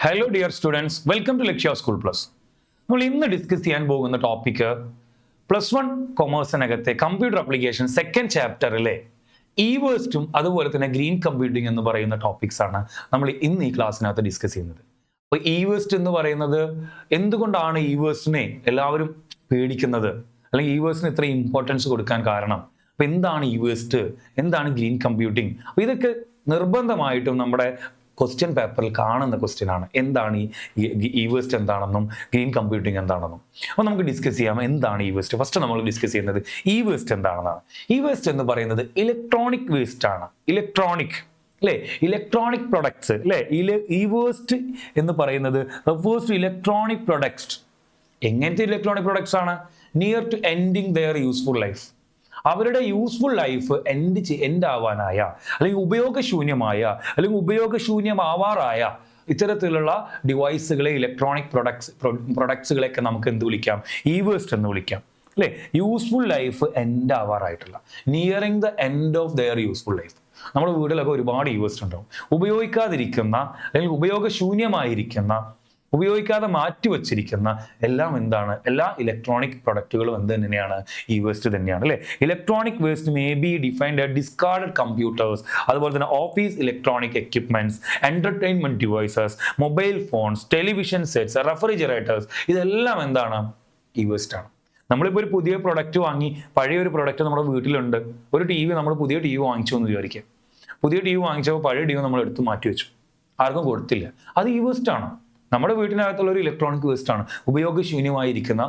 Hello dear students, welcome to Lakshya school plus. നമ്മൾ ഇന്ന് discuss ചെയ്യാൻ പോകുന്ന ടോപ്പിക്ക് +1 കൊമേഴ്സിനകത്തെ കമ്പ്യൂട്ടർ ആപ്ലിക്കേഷൻ സെക്കൻഡ് ചാപ്റ്ററിലെ വേസ്റ്റും അതുപോലെ തന്നെ ഗ്രീൻ കമ്പ്യൂട്ടിംഗ് എന്ന് പറയുന്ന ടോപ്പിക്സ് ആണ് നമ്മൾ ഇന്ന് ഈ ക്ലാസ്സിനകത്ത് ഡിസ്കസ് ചെയ്യുന്നത്. അപ്പോൾ വേസ്റ്റ് എന്ന് പറയുന്നത് എന്തുകൊണ്ടാണ് വേസ്റ്റിനെ എല്ലാവരും പേടിക്കുന്നത്, അല്ലെങ്കിൽ വേസ്റ്റിന് ഇത്ര ഇമ്പോർട്ടൻസ് കൊടുക്കാൻ കാരണം, അപ്പോൾ എന്താണ് വേസ്റ്റ്, എന്താണ് ഗ്രീൻ കമ്പ്യൂട്ടിംഗ്, അപ്പോൾ ഇതൊക്കെ നിർബന്ധമായിട്ടും നമ്മുടെ ക്വസ്റ്റ്യൻ പേപ്പറിൽ കാണുന്ന ക്വസ്റ്റ്യൻ ആണ്. എന്താണ് ഈ വേസ്റ്റ് എന്താണെന്നും ഗ്രീൻ കമ്പ്യൂട്ടിംഗ് എന്താണെന്നും. അപ്പോൾ നമുക്ക് ഡിസ്കസ് ചെയ്യാം എന്താണ് വേസ്റ്റ്. ഫസ്റ്റ് നമ്മൾ ഡിസ്കസ് ചെയ്യുന്നത് വേസ്റ്റ് എന്താണെന്നാണ്. വേസ്റ്റ് എന്ന് പറയുന്നത് ഇലക്ട്രോണിക് വേസ്റ്റ് ആണ്. ഇലക്ട്രോണിക് അല്ലേ, ഇലക്ട്രോണിക് പ്രൊഡക്ട്സ് അല്ലേ. വേസ്റ്റ് എന്ന് പറയുന്നത് റെഫേഴ്സ് ടു ഇലക്ട്രോണിക് പ്രൊഡക്ട്സ്. എങ്ങനത്തെ ഇലക്ട്രോണിക് പ്രൊഡക്ട്സ് ആണ്? Near to ending their useful life. അവരുടെ യൂസ്ഫുൾ ലൈഫ് എൻഡ് ആവാനായ, അല്ലെങ്കിൽ ഉപയോഗശൂന്യമായ, അല്ലെങ്കിൽ ഉപയോഗശൂന്യമാവാറായ ഇത്തരത്തിലുള്ള ഡിവൈസുകളെ, ഇലക്ട്രോണിക് പ്രൊഡക്ട്സുകളെയൊക്കെ നമുക്ക് എന്ത് വിളിക്കാം? വേസ്റ്റ് എന്ന് വിളിക്കാം അല്ലേ. യൂസ്ഫുൾ ലൈഫ് എൻഡ് ആവാറായിട്ടുള്ള, nearing the end of their useful life. നമ്മുടെ വീട്ടിലൊക്കെ ഒരുപാട് വേസ്റ്റ് ഉണ്ടാവും. ഉപയോഗിക്കാതിരിക്കുന്ന, അല്ലെങ്കിൽ ഉപയോഗശൂന്യമായിരിക്കുന്ന, ഉപയോഗിക്കാതെ മാറ്റിവെച്ചിരിക്കുന്ന എല്ലാം എന്താണ്? എല്ലാ ഇലക്ട്രോണിക് പ്രൊഡക്റ്റുകളും എന്ത് തന്നെയാണ്? വേസ്റ്റ് തന്നെയാണ് അല്ലേ. Electronic waste may be defined discarded computers, അതുപോലെ തന്നെ office electronic equipments, entertainment devices, mobile phones, television sets, refrigerators, ഇതെല്ലാം എന്താണ്? വേസ്റ്റ് ആണ്. നമ്മളിപ്പോൾ ഒരു പുതിയ പ്രൊഡക്റ്റ് വാങ്ങി, പഴയ ഒരു പ്രൊഡക്റ്റ് നമ്മുടെ വീട്ടിലുണ്ട്. ഒരു നമ്മൾ പുതിയ ടി വി വാങ്ങിച്ചു എന്ന് വിചാരിക്കുക. പുതിയ ടി വി വാങ്ങിച്ചപ്പോൾ പഴയ ടി വി നമ്മൾ എടുത്ത് മാറ്റി വെച്ചു, ആർക്കും കൊടുത്തില്ല. അത് വേസ്റ്റ് ആണ്. നമ്മുടെ വീട്ടിനകത്തുള്ള ഒരു ഇലക്ട്രോണിക് വേസ്റ്റ് ആണ്. ഉപയോഗശൂന്യമായിരിക്കുന്ന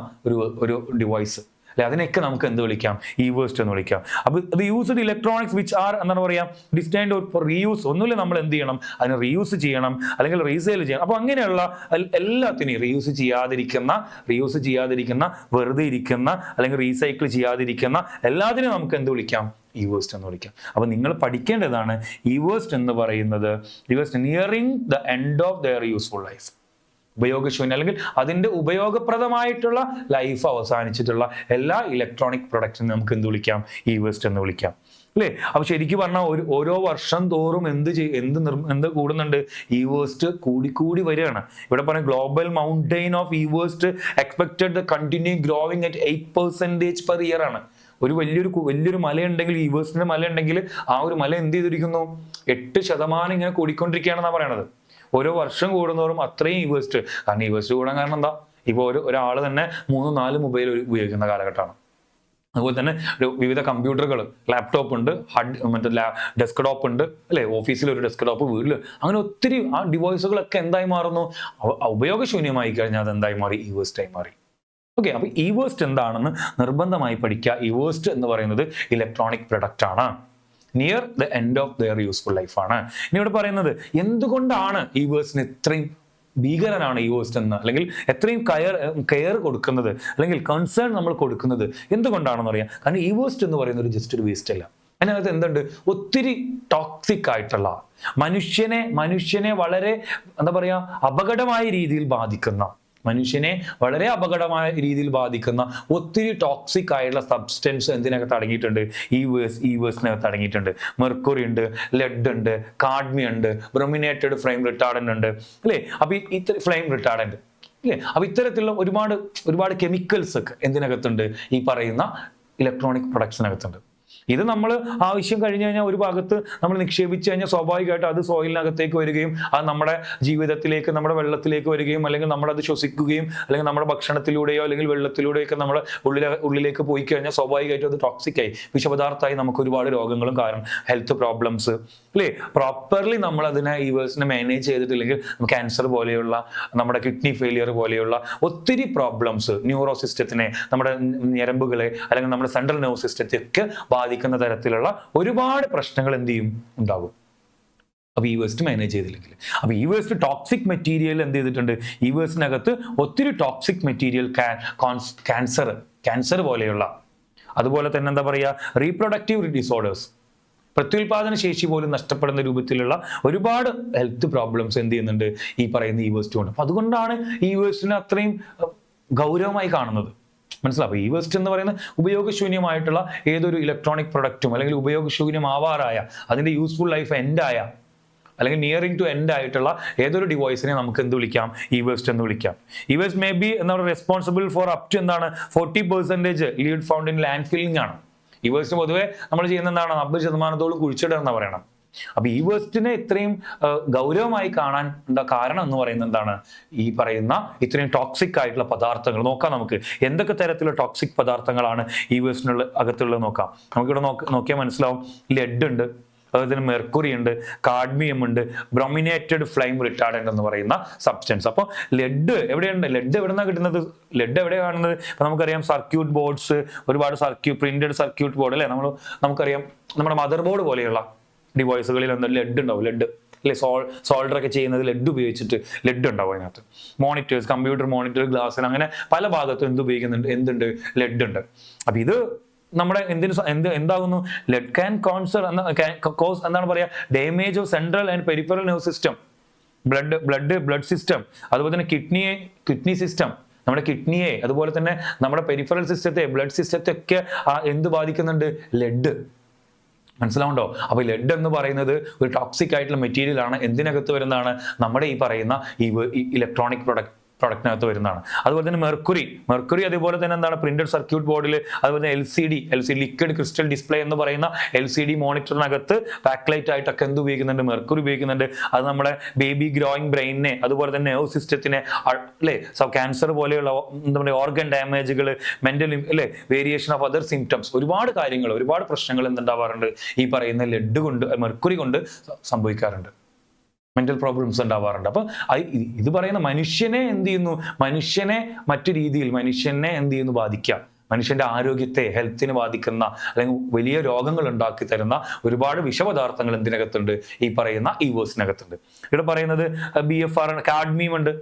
ഒരു ഡിവൈസ് അല്ലെ. അതിനൊക്കെ നമുക്ക് എന്ത് വിളിക്കാം? വേസ്റ്റ് എന്ന് വിളിക്കാം. അപ്പോൾ അത് യൂസ്ഡ് ഇലക്ട്രോണിക്സ് വിച്ച് ആർ എന്താണ് പറയാം, ഡിസ്റ്റൈൻഡ് ഫോർ റീയൂസ്. ഒന്നുമില്ല, നമ്മൾ എന്ത് ചെയ്യണം? അതിന് റീയൂസ് ചെയ്യണം, അല്ലെങ്കിൽ റീസെയിൽ ചെയ്യണം. അപ്പോൾ അങ്ങനെയുള്ള എല്ലാത്തിനെയും റീയൂസ് ചെയ്യാതിരിക്കുന്ന, വെറുതെ ഇരിക്കുന്ന, അല്ലെങ്കിൽ റീസൈക്കിൾ ചെയ്യാതിരിക്കുന്ന എല്ലാത്തിനെയും നമുക്ക് എന്ത് വിളിക്കാം? വേസ്റ്റ് എന്ന് വിളിക്കാം. അപ്പോൾ നിങ്ങൾ പഠിക്കേണ്ടതാണ് വേസ്റ്റ് എന്ന് പറയുന്നത് nearing the end of their useful life. ഉപയോഗശൂന്യം, അല്ലെങ്കിൽ അതിൻ്റെ ഉപയോഗപ്രദമായിട്ടുള്ള ലൈഫ് അവസാനിച്ചിട്ടുള്ള എല്ലാ ഇലക്ട്രോണിക് പ്രൊഡക്ട്സിനും നമുക്ക് എന്ത് വിളിക്കാം? വേസ്റ്റ് എന്ന് വിളിക്കാം അല്ലേ. അപ്പോൾ ശരിക്കും പറഞ്ഞാൽ ഓരോ വർഷം തോറും എന്ത് കൂടുന്നുണ്ട്? വേസ്റ്റ് കൂടി വരികയാണ്. ഇവിടെ പറഞ്ഞ global mountain of waste expected continue growing at 8% per year ആണ്. വലിയൊരു മലയുണ്ടെങ്കിൽ, വേസ്റ്റിന്റെ മലയുണ്ടെങ്കിൽ, ആ ഒരു മല എന്ത് ചെയ്തിരിക്കുന്നു? 8% ഇങ്ങനെ കൂടിക്കൊണ്ടിരിക്കുകയാണെന്നാണ് പറയണത്. ഓരോ വർഷം കൂടുന്നവരും അത്രയും വേസ്റ്റ്. കാരണം വേസ്റ്റ് കൂടാൻ കാരണം എന്താ? ഇപ്പോൾ ഒരാൾ തന്നെ 3-4 മൊബൈൽ ഉപയോഗിക്കുന്ന കാലഘട്ടമാണ്. അതുപോലെ തന്നെ വിവിധ കമ്പ്യൂട്ടറുകൾ, ലാപ്ടോപ്പ് ഉണ്ട്, ഡെസ്ക്ടോപ്പ് ഉണ്ട് അല്ലേ. ഓഫീസിൽ ഒരു ഡെസ്ക്ടോപ്പ്, വീട്ടിൽ, അങ്ങനെ ഒത്തിരി ആ ഡിവൈസുകളൊക്കെ എന്തായി മാറുന്നു? ഉപയോഗശൂന്യമായി കഴിഞ്ഞാൽ അത് എന്തായി മാറി? വേസ്റ്റായി മാറി. ഓക്കെ, അപ്പോൾ വേസ്റ്റ് എന്താണെന്ന് നിർബന്ധമായി പഠിക്കുക. വേസ്റ്റ് എന്ന് പറയുന്നത് ഇലക്ട്രോണിക് പ്രൊഡക്റ്റ് ആണ്. Near the end of their useful life ആണ്. ഇനി ഇവിടെ പറയുന്നത് എന്തുകൊണ്ടാണ് വേസ്റ്റിന് ഇത്രയും ഭീകരനാണ് വേസ്റ്റ് എന്ന്, അല്ലെങ്കിൽ എത്രയും കെയർ കൊടുക്കുന്നത്, അല്ലെങ്കിൽ കൺസേൺ നമ്മൾ കൊടുക്കുന്നത് എന്തുകൊണ്ടാണെന്ന് അറിയാം. കാരണം വേസ്റ്റ് എന്ന് പറയുന്നത് ജസ്റ്റ് ഒരു വേസ്റ്റ് അല്ല. അതിനകത്ത് എന്തുണ്ട്? ഒത്തിരി ടോക്സിക് ആയിട്ടുള്ള, മനുഷ്യനെ വളരെ എന്താ പറയുക, അപകടമായ രീതിയിൽ ബാധിക്കുന്ന, ഒത്തിരി ടോക്സിക് ആയിട്ടുള്ള സബ്സ്റ്റൻസ് എന്തിനകത്ത് അടങ്ങിയിട്ടുണ്ട്? വേസ്റ്റിനകത്ത് അടങ്ങിയിട്ടുണ്ട്. മെർക്കുറി ഉണ്ട്, ലെഡ് ഉണ്ട്, കാഡ്മിയം ഉണ്ട്, ബ്രോമിനേറ്റഡ് ഫ്ലെയിം റിട്ടാർഡന്റ് ഉണ്ട് അല്ലേ. അപ്പോൾ ഫ്ലെയിം റിട്ടാർഡന്റ് അല്ലേ. അപ്പോൾ ഇത്തരത്തിലുള്ള ഒരുപാട് കെമിക്കൽസ് ഒക്കെ എന്തിനകത്തുണ്ട്? ഈ പറയുന്ന ഇലക്ട്രോണിക് പ്രൊഡക്ട്സിനകത്തുണ്ട്. ഇത് നമ്മൾ ആവശ്യം കഴിഞ്ഞു കഴിഞ്ഞാൽ ഒരു ഭാഗത്ത് നമ്മൾ നിക്ഷേപിച്ചു കഴിഞ്ഞാൽ സ്വാഭാവികമായിട്ട് അത് സോയിലിനകത്തേക്ക് വരികയും, അത് നമ്മുടെ ജീവിതത്തിലേക്ക്, നമ്മുടെ വെള്ളത്തിലേക്ക് വരികയും, അല്ലെങ്കിൽ നമ്മളത് ശ്വസിക്കുകയും, അല്ലെങ്കിൽ നമ്മുടെ ഭക്ഷണത്തിലൂടെയോ അല്ലെങ്കിൽ വെള്ളത്തിലൂടെയോ ഒക്കെ നമ്മുടെ ഉള്ളിലേക്ക് പോയി കഴിഞ്ഞാൽ സ്വാഭാവികമായിട്ടും അത് ടോക്സിക്കായി, വിഷപദാർത്ഥമായി നമുക്ക് ഒരുപാട് രോഗങ്ങളും കാരണം ഹെൽത്ത് പ്രോബ്ലംസ് അല്ലേ. പ്രോപ്പർലി നമ്മൾ അതിനെ വേസ്റ്റിനെ മാനേജ് ചെയ്തിട്ടില്ലെങ്കിൽ ക്യാൻസർ പോലെയുള്ള, നമ്മുടെ കിഡ്നി ഫെയിലിയർ പോലെയുള്ള ഒത്തിരി പ്രോബ്ലംസ്, ന്യൂറോ സിസ്റ്റത്തിനെ, നമ്മുടെ ഞരമ്പുകളെ, അല്ലെങ്കിൽ നമ്മുടെ സെൻട്രൽ നെർവ് സിസ്റ്റത്തെ ഒക്കെ ബാധിക്കുന്ന തരത്തിലുള്ള ഒരുപാട് പ്രശ്നങ്ങൾ എന്ത് ചെയ്യും? ഉണ്ടാകും. അപ്പോൾ വേസ്റ്റ് മാനേജ് ചെയ്തില്ലെങ്കിൽ. അപ്പോൾ വേസ്റ്റ് ടോക്സിക് മെറ്റീരിയൽ എന്ത് ചെയ്തിട്ടുണ്ട്? വേസ്റ്റിനകത്ത് ഒത്തിരി ടോക്സിക് മെറ്റീരിയൽ, ക്യാൻസർ പോലെയുള്ള, അതുപോലെ തന്നെ എന്താ പറയുക, റീപ്രൊഡക്റ്റീവ് ഡിസോർഡേഴ്സ്, പ്രത്യുൽപാദന ശേഷി പോലും നഷ്ടപ്പെടുന്ന രൂപത്തിലുള്ള ഒരുപാട് ഹെൽത്ത് പ്രോബ്ലംസ് എന്ത് ചെയ്യുന്നുണ്ട്? ഈ പറയുന്ന വേസ്റ്റ് കൊണ്ട്. അപ്പോൾ അതുകൊണ്ടാണ് വേസ്റ്റിനെ അത്രയും ഗൗരവമായി കാണുന്നത്. മനസ്സിലാവും. വേസ്റ്റ് എന്ന് പറയുന്നത് ഉപയോഗശൂന്യമായിട്ടുള്ള ഏതൊരു ഇലക്ട്രോണിക് പ്രൊഡക്റ്റും, അല്ലെങ്കിൽ ഉപയോഗശൂന്യമാവാറായ, അതിൻ്റെ യൂസ്ഫുൾ ലൈഫ് എൻഡായ അല്ലെങ്കിൽ നിയറിംഗ് ടു എൻഡ് ആയിട്ടുള്ള ഏതൊരു ഡിവൈസിനെ നമുക്ക് എന്ത് വിളിക്കാം, ഇ വേസ്റ്റ് എന്ന് വിളിക്കാം. ഇ വേസ്റ്റ് മേ ബി എന്താണ് റെസ്പോൺസിബിൾ ഫോർ അപ് ടു എന്താണ് 40% lead found in land filling ആണ്. ഇ വേസ്റ്റ് പൊതുവെ നമ്മൾ ചെയ്യുന്ന എന്താണ് 40% കുഴിച്ചിടുക എന്ന് പറയണം. അപ്പൊ ഈ വേസ്റ്റിനെ ഇത്രയും ഗൗരവമായി കാണാൻ കാരണം എന്ന് പറയുന്നത് എന്താണ്, ഈ പറയുന്ന ഇത്രയും ടോക്സിക് ആയിട്ടുള്ള പദാർത്ഥങ്ങൾ നോക്കാം. നമുക്ക് എന്തൊക്കെ തരത്തിലുള്ള ടോക്സിക് പദാർത്ഥങ്ങളാണ് ഈ വേസ്റ്റിനുള്ള അകത്തുള്ളത് നോക്കാം. നമുക്കിവിടെ നോക്കിയാൽ മനസ്സിലാവും. ലെഡ് ഉണ്ട്, അതുപോലെ തന്നെ മെർക്കുറി ഉണ്ട്, കാഡ്മിയം ഉണ്ട്, ബ്രോമിനേറ്റഡ് ഫ്ലെയിം റിട്ടാർഡന്റ് എന്ന് പറയുന്ന സബ്സ്റ്റൻസ്. അപ്പോൾ ലെഡ് എവിടെയുണ്ട്? ലെഡ് എവിടെ നിന്നാണ് കിട്ടുന്നത്? ലെഡ് എവിടെ കാണുന്നത്? ഇപ്പൊ നമുക്കറിയാം സർക്യൂട്ട് ബോർഡ്സ്, ഒരുപാട് പ്രിന്റഡ് സർക്യൂട്ട് ബോർഡ് അല്ലേ, നമുക്കറിയാം നമ്മുടെ മദർ ബോർഡ് പോലെയുള്ള ഡിവൈസുകളിൽ എന്താ ലെഡ് ഉണ്ടാവും. ലെഡ് അല്ലെ, സോൾഡർ ഒക്കെ ചെയ്യുന്നത് ലെഡ് ഉപയോഗിച്ചിട്ട് ലെഡ് ഉണ്ടാവും അതിനകത്ത്. മോണിറ്റേഴ്സ്, കമ്പ്യൂട്ടർ മോണിറ്റർ, ഗ്ലാസ്സിന്, അങ്ങനെ പല ഭാഗത്തും എന്തുണ്ട്? ലെഡ് ഉണ്ട്. അപ്പൊ ഇത് നമ്മുടെ എന്താകുന്നു? ലെഡ് ക്യാൻ കോസ് എന്താണ് പറയാ, damage of central and peripheral nerve system, blood system, അതുപോലെ തന്നെ കിഡ്നി സിസ്റ്റം, നമ്മുടെ കിഡ്നിയെ, അതുപോലെ തന്നെ നമ്മുടെ പെരിഫറൽ സിസ്റ്റത്തെ, ബ്ലഡ് സിസ്റ്റത്തെ ഒക്കെ എന്ത് ബാധിക്കുന്നുണ്ട്? ലെഡ്. മനസ്സിലാവുണ്ടോ? അപ്പൊ ലെഡ് എന്ന് പറയുന്നത് ഒരു ടോക്സിക് ആയിട്ടുള്ള മെറ്റീരിയൽ ആണ്. എന്തിനകത്ത് വരുന്നതാണ്? നമ്മുടെ ഈ പറയുന്ന ഈ ഇലക്ട്രോണിക് പ്രൊഡക്റ്റിനകത്ത് വരുന്നതാണ്. അതുപോലെ തന്നെ മെർക്കുറി അതേപോലെ തന്നെ എന്താണ് പ്രിന്റഡ് സർക്യൂട്ട് ബോർഡിൽ, അതുപോലെ LCD ലിക്വിഡ് ക്രിസ്റ്റൽ ഡിസ്പ്ലേ എന്ന് പറയുന്ന LCD മോണിറ്ററിനകത്ത് ബാക്ക്ലൈറ്റ് ആയിട്ടൊക്കെ എന്ത് ഉപയോഗിക്കുന്നുണ്ട്? മെർക്കുറി ഉപയോഗിക്കുന്നുണ്ട്. അത് നമ്മുടെ ബേബി ഗ്രോയിങ് ബ്രെയിനിനെ, അതുപോലെ തന്നെ നെർവ് സിസ്റ്റത്തിനെ അല്ലേ, ക്യാൻസർ പോലെയുള്ള എന്താ പറയുക ഓർഗൻ ഡാമേജുകൾ, മെന്റൽ അല്ലേ, വേരിയേഷൻ ഓഫ് അതർ സിംറ്റംസ്, ഒരുപാട് കാര്യങ്ങൾ, ഒരുപാട് പ്രശ്നങ്ങൾ എന്തുണ്ടാവാറുണ്ട് ഈ പറയുന്ന ലെഡ് കൊണ്ട്, മെർക്കുറി കൊണ്ട് സംഭവിക്കാറുണ്ട്. മെന്റൽ പ്രോബ്ലംസ് ഉണ്ടാവാറുണ്ട്. അപ്പൊ ഇത് പറയുന്ന മനുഷ്യനെ എന്ത് ചെയ്യുന്നു? മനുഷ്യനെ മറ്റു രീതിയിൽ മനുഷ്യനെ എന്ത് ചെയ്യുന്നു? ബാധിക്കാം. മനുഷ്യന്റെ ആരോഗ്യത്തെ, ഹെൽത്തിനെ ബാധിക്കുന്ന അല്ലെങ്കിൽ വലിയ രോഗങ്ങൾ ഉണ്ടാക്കി തരുന്ന ഒരുപാട് വിഷപദാർത്ഥങ്ങൾ എന്തിനകത്തുണ്ട്? ഈ പറയുന്ന ഈ വേഴ്സിനകത്തുണ്ട്. ഇവിടെ പറയുന്നത് BFR, കാഡ്മിയം ഉണ്ട്,